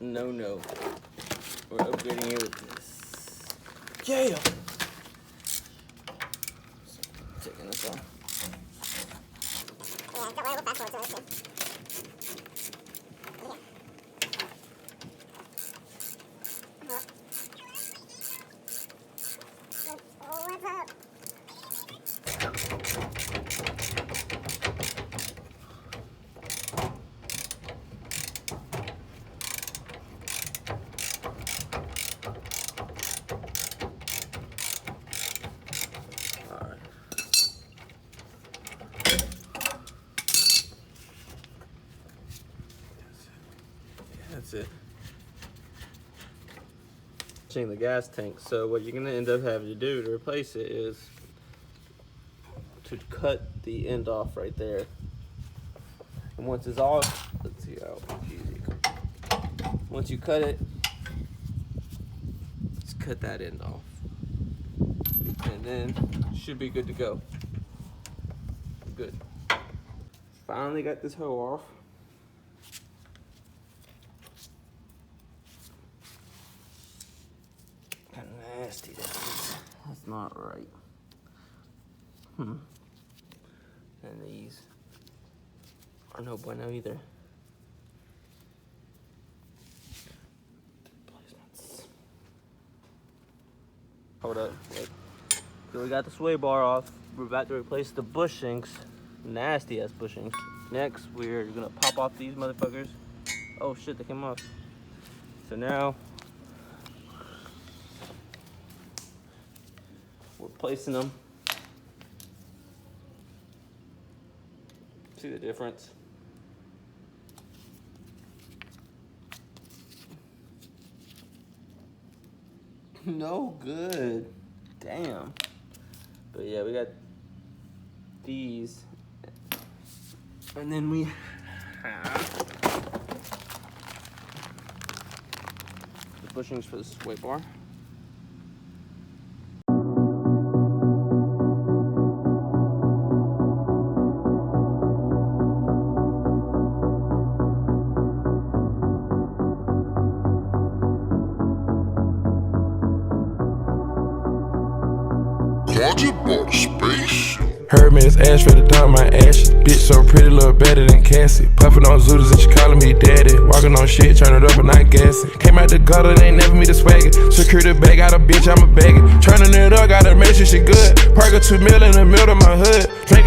No. We're upgrading it with this. Yeah! Taking this off. Yeah, don't worry, we'll fast forward to it too. What's up? That's it. Changing the gas tank. So what you're gonna end up having to do to replace it is to cut the end off right there. And once it's off, let's see how easy. Once you cut it, just cut that end off, and then should be good to go. Good. Finally got this hoe off. Nasty, that's not right. And these are no bueno either. Hold up, wait. So we got the sway bar off. We're about to replace the bushings, nasty ass bushings. Next, we're gonna pop off these motherfuckers. Oh shit, they came off. So now we're placing them. See the difference? No good. Damn. But yeah, we got these. And then we have the bushings for the sway bar. Heard me, it's ash for the dump my ashes. Bitch so pretty, look better than Cassie. Puffin' on Zooters and she calling me daddy. Walking on shit, turn it up and not gassing. Came out the gutter, they ain't never me the swagger. Secure the bag, got a bitch, I'm a bagger. Turning it up, gotta make sure she good. Park a 2 mil in the middle of my hood. Drink